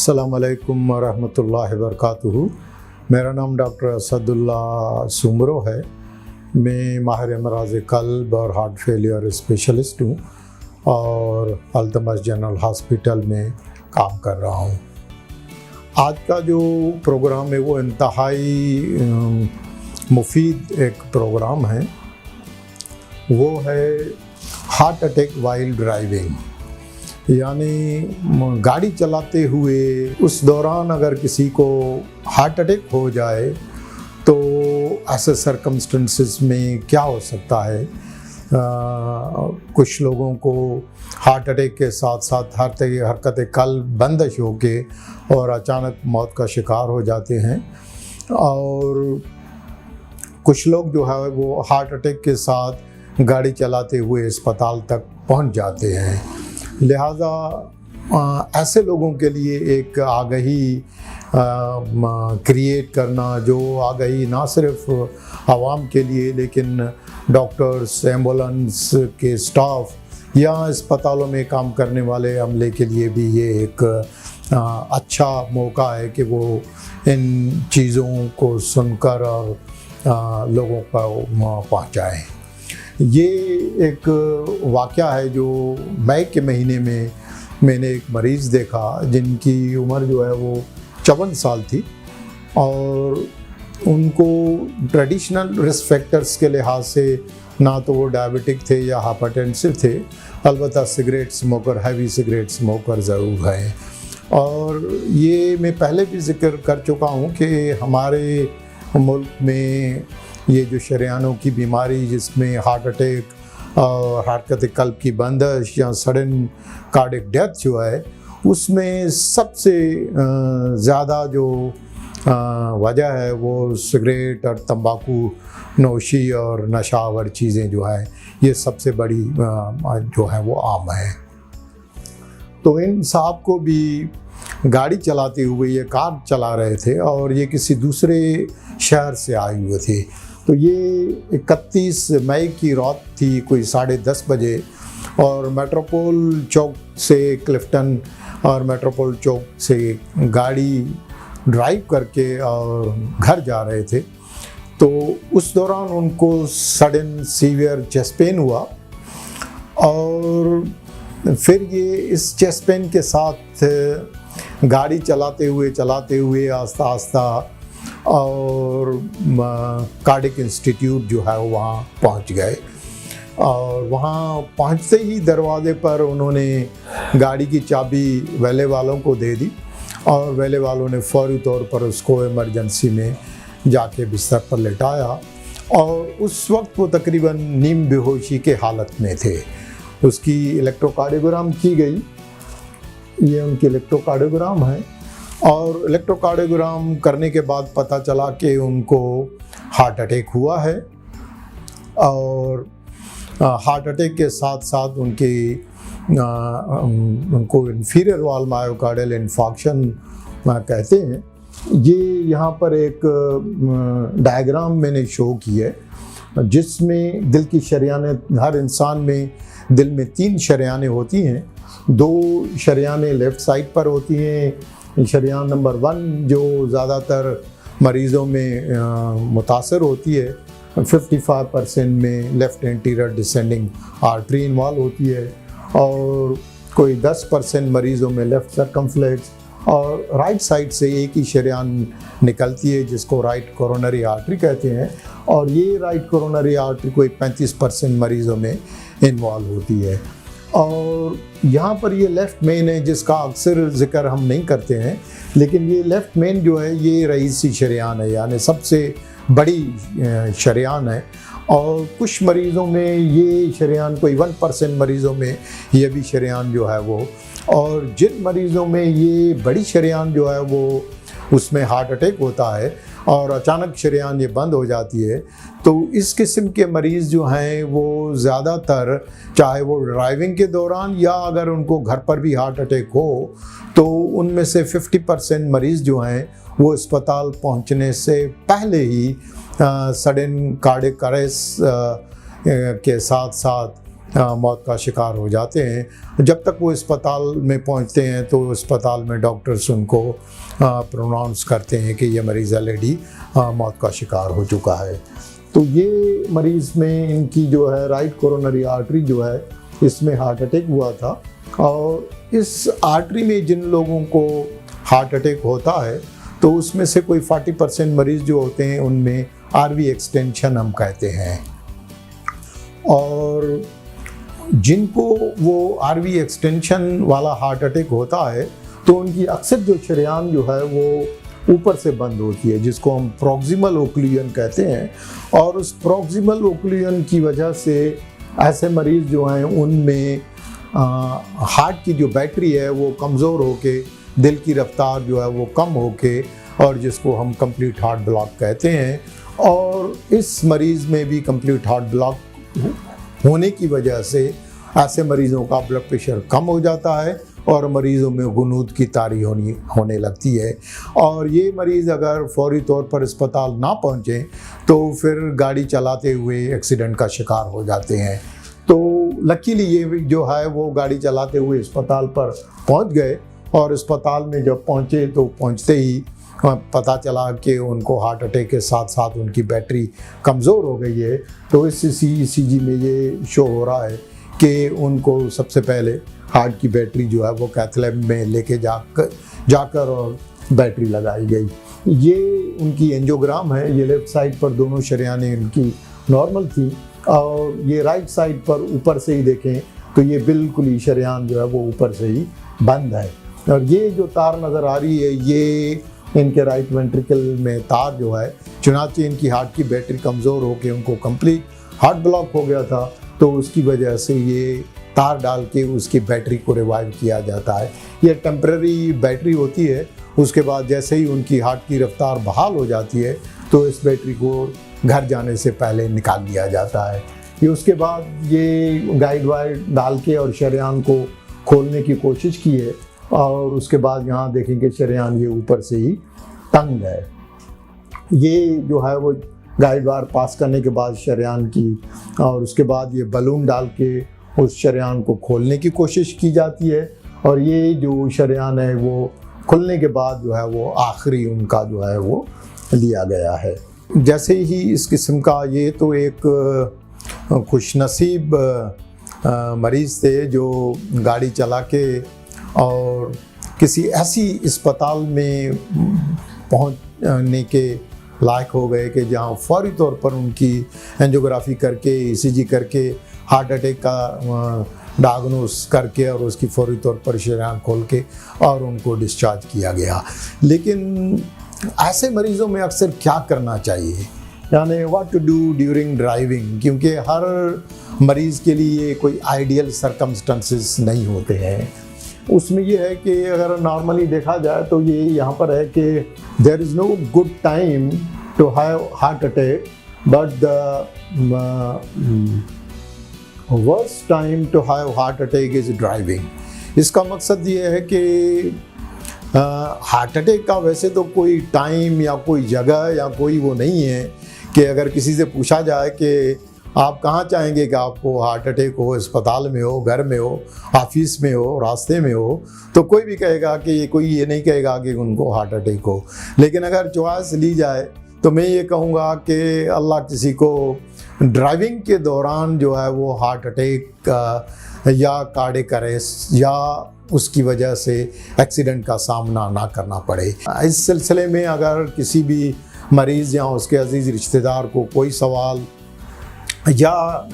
अस्सलाम वालेकुम रहमतुल्लाहि वबरकातुहू। मेरा नाम डॉक्टर असदुल्ला सुमरो है। मैं माहिर अमराज़ क़ल्ब और हार्ट फेलियर स्पेशलिस्ट हूँ और अल्तमश जनरल हॉस्पिटल में काम कर रहा हूँ। आज का जो प्रोग्राम है वो इंतहाई मुफीद एक प्रोग्राम है। वो है हार्ट अटैक वाइल ड्राइविंग, यानी गाड़ी चलाते हुए उस दौरान अगर किसी को हार्ट अटैक हो जाए तो ऐसे सरकमस्टेंसेस में क्या हो सकता है। कुछ लोगों को हार्ट अटैक के साथ साथ हरकत कल्ब बंदिश होके और अचानक मौत का शिकार हो जाते हैं, और कुछ लोग जो है वो हार्ट अटैक के साथ गाड़ी चलाते हुए अस्पताल तक पहुंच जाते हैं। लिहाजा ऐसे लोगों के लिए एक आगाही क्रिएट करना, जो आगाही ना सिर्फ आवाम के लिए लेकिन डॉक्टर्स, एम्बुलेंस के स्टाफ या अस्पतालों में काम करने वाले अमले के लिए भी ये एक अच्छा मौका है कि वो इन चीज़ों को सुनकर और लोगों को पहुँचाएँ। ये एक वाक़या है जो मई के महीने में मैंने एक मरीज़ देखा जिनकी उम्र जो है वो 54 साल थी, और उनको ट्रेडिशनल रिस्क फैक्टर्स के लिहाज से ना तो वो डायबिटिक थे या हाइपरटेंसिव थे, अलबत्ता cigarette smoker, heavy cigarette smoker ज़रूर हैं। और ये मैं पहले भी जिक्र कर चुका हूँ कि हमारे मुल्क में ये जो शरेयानों की बीमारी जिसमें हार्ट अटैक और हरकत कल्ब की बंदिश या सडन कार्डियक डेथ जो है, उसमें सबसे ज़्यादा जो वजह है वो सिगरेट और तंबाकू नोशी और नशावर चीज़ें जो है ये सबसे बड़ी जो है वो आम है। तो इन साहब को भी गाड़ी चलाते हुए ये कार चला रहे थे और ये किसी दूसरे शहर से आए हुए थे। तो ये 31 मई की रात थी, कोई 10:30 बजे, और मेट्रोपोल चौक से क्लिफ्टन और मेट्रोपोल चौक से गाड़ी ड्राइव करके और घर जा रहे थे। तो उस दौरान उनको सडन सीवियर चेस्ट पेन हुआ, और फिर ये इस चेस्ट पेन के साथ गाड़ी चलाते हुए आस्ता आस्ता और कार्डियक इंस्टीट्यूट जो है वहाँ पहुँच गए। और वहाँ पहुँचते ही दरवाजे पर उन्होंने गाड़ी की चाबी वैले वालों को दे दी, और वैले वालों ने फौरी तौर पर उसको इमरजेंसी में जाके बिस्तर पर लेटाया, और उस वक्त वो तकरीबन नीम बेहोशी के हालत में थे। उसकी इलेक्ट्रोकार्डियोग्राम की गई, ये उनकी इलेक्ट्रोकार्डियोग्राम है, और इलेक्ट्रोकार्डियोग्राम करने के बाद पता चला कि उनको हार्ट अटैक हुआ है, और हार्ट अटैक के साथ साथ उनको इन्फीरियर वाल मायोकार्डियल इन्फार्क्शन कहते हैं। ये यहाँ पर एक डायग्राम मैंने शो की है जिसमें दिल की शरेयानें, हर इंसान में दिल में 3 शरेयानें होती हैं। 2 शरेयानें लेफ़्ट साइड पर होती हैं। शरेयान नंबर 1 जो ज़्यादातर मरीज़ों में मुतासर होती है, 55% में left anterior descending artery involve होती है, और कोई 10% मरीज़ों में लेफ़्ट सर्कमफ्लेक्स, और राइट साइड से एक ही शरेयान निकलती है जिसको राइट कोरोनरी आर्टरी कहते हैं, और ये राइट कोरोनरी आर्टरी कोई 35% मरीज़ों में इन्वॉल्व होती है। और यहाँ पर ये लेफ़्ट मेन है जिसका अक्सर जिक्र हम नहीं करते हैं, लेकिन ये लेफ़्ट मेन जो है ये रईसी शरेयान है, यानी सबसे बड़ी शरेयान है। और कुछ मरीज़ों में ये शरेयान, कोई 1% मरीज़ों में ये भी शरेयान जो है वो, और जिन मरीज़ों में ये बड़ी शरेयान जो है वो उसमें हार्ट अटैक होता है और अचानक शरेयान ये बंद हो जाती है, तो इस किस्म के मरीज़ जो हैं वो ज़्यादातर, चाहे वो ड्राइविंग के दौरान या अगर उनको घर पर भी हार्ट अटैक हो, तो उनमें से 50% मरीज़ जो हैं वो अस्पताल पहुंचने से पहले ही सडन कार्डियक अरेस्ट के साथ साथ मौत का शिकार हो जाते हैं। जब तक वो अस्पताल में पहुंचते हैं तो अस्पताल में डॉक्टर्स उनको प्रोनाउंस करते हैं कि ये मरीज़ ऑलरेडी मौत का शिकार हो चुका है। तो ये मरीज़ में इनकी जो है राइट कोरोनरी आर्टरी जो है इसमें हार्ट अटैक हुआ था, और इस आर्टरी में जिन लोगों को हार्ट अटैक होता है तो उसमें से कोई 40% मरीज़ जो होते हैं उनमें आरवी एक्सटेंशन हम कहते हैं, और जिनको वो आरवी एक्सटेंशन वाला हार्ट अटैक होता है तो उनकी अक्सर जो शरेआन जो है वो ऊपर से बंद होती है, जिसको हम प्रॉक्सिमल ओक्लूजन कहते हैं। और उस प्रॉक्सिमल ओक्लूजन की वजह से ऐसे मरीज़ जो हैं उनमें हार्ट की जो बैटरी है वो कमज़ोर होके, दिल की रफ्तार जो है वो कम होके, और जिसको हम कंप्लीट हार्ट ब्लॉक कहते हैं। और इस मरीज़ में भी कंप्लीट हार्ट ब्लॉक होने की वजह से ऐसे मरीज़ों का ब्लड प्रेशर कम हो जाता है और मरीज़ों में गुनूद की तारी होने लगती है। और ये मरीज़ अगर फौरी तौर पर अस्पताल ना पहुँचे तो फिर गाड़ी चलाते हुए एक्सीडेंट का शिकार हो जाते हैं। तो लकीली ये जो है वो गाड़ी चलाते हुए अस्पताल पर पहुँच गए, और अस्पताल में जब पहुँचे तो पहुँचते ही पता चला कि उनको हार्ट अटैक के साथ साथ उनकी बैटरी कमज़ोर हो गई है। तो इस ECG में ये शो हो रहा है कि उनको सबसे पहले हार्ट की बैटरी जो है वो कैथ लैब में लेके जाकर और बैटरी लगाई गई। ये उनकी एंजियोग्राम है, ये लेफ़्ट साइड पर दोनों शरेआनें उनकी नॉर्मल थी, और ये राइट साइड पर ऊपर से ही देखें तो ये बिल्कुल ही शरेआन जो है वो ऊपर से ही बंद है। और ये जो तार नज़र आ रही है ये इनके राइट वेंट्रिकल में तार जो है, चुनांचे इनकी हार्ट की बैटरी कमज़ोर होकर उनको कंप्लीट हार्ट ब्लॉक हो गया था, तो उसकी वजह से ये तार डाल के उसकी बैटरी को रिवाइव किया जाता है। ये टेम्परेरी बैटरी होती है, उसके बाद जैसे ही उनकी हार्ट की रफ्तार बहाल हो जाती है तो इस बैटरी को घर जाने से पहले निकाल दिया जाता है। ये उसके बाद ये गाइड वायर डाल के और शरेआन को खोलने की कोशिश की है, और उसके बाद यहाँ देखेंगे शरेआन ये ऊपर से ही तंग है। ये जो है वो गाइड वायर पास करने के बाद शरेआन की, और उसके बाद ये बलून डाल के उस शरेआन को खोलने की कोशिश की जाती है, और ये जो शरेआन है वो खुलने के बाद जो है वो आखिरी उनका जो है वो लिया गया है। जैसे ही इस किस्म का, ये तो एक खुशनसीब मरीज़ थे जो गाड़ी चला के और किसी ऐसी अस्पताल में पहुंचने के लायक हो गए कि जहां फौरी तौर पर उनकी एंजियोग्राफी करके ECG करके हार्ट अटैक का डायग्नोस करके और उसकी फौरी तौर पर शरेआन खोल के और उनको डिस्चार्ज किया गया। लेकिन ऐसे मरीज़ों में अक्सर क्या करना चाहिए, यानी what to do during driving, क्योंकि हर मरीज़ के लिए कोई आइडियल सर्कमस्टेंसेस नहीं होते हैं। उसमें ये है कि अगर नॉर्मली देखा जाए तो ये यहाँ पर है कि there is no good time to have heart attack, but the worst time to have heart attack is driving. इसका मकसद ये है कि हार्ट अटैक का वैसे तो कोई टाइम या कोई जगह या कोई वो नहीं है कि अगर किसी से पूछा जाए कि आप कहाँ चाहेंगे कि आपको हार्ट अटैक हो, अस्पताल में हो, घर में हो, ऑफिस में हो, रास्ते में हो, तो कोई भी कहेगा कि कोई ये नहीं कहेगा कि उनको हार्ट अटैक हो। लेकिन अगर चॉइस ली जाए तो मैं ये कहूँगा कि अल्लाह किसी को ड्राइविंग के दौरान जो है वो हार्ट अटैक या कार्डियक अरेस्ट या उसकी वजह से एक्सीडेंट का सामना ना करना पड़े। इस सिलसिले में अगर किसी भी मरीज़ या उसके अजीज़ रिश्तेदार को कोई सवाल या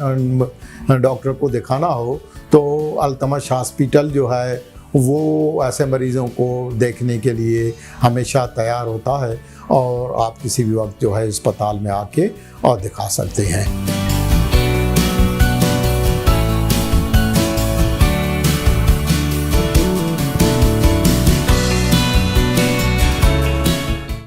डॉक्टर को दिखाना हो तो अल्तमश हॉस्पिटल जो है वो ऐसे मरीज़ों को देखने के लिए हमेशा तैयार होता है, और आप किसी भी वक्त जो है अस्पताल में आके और दिखा सकते हैं।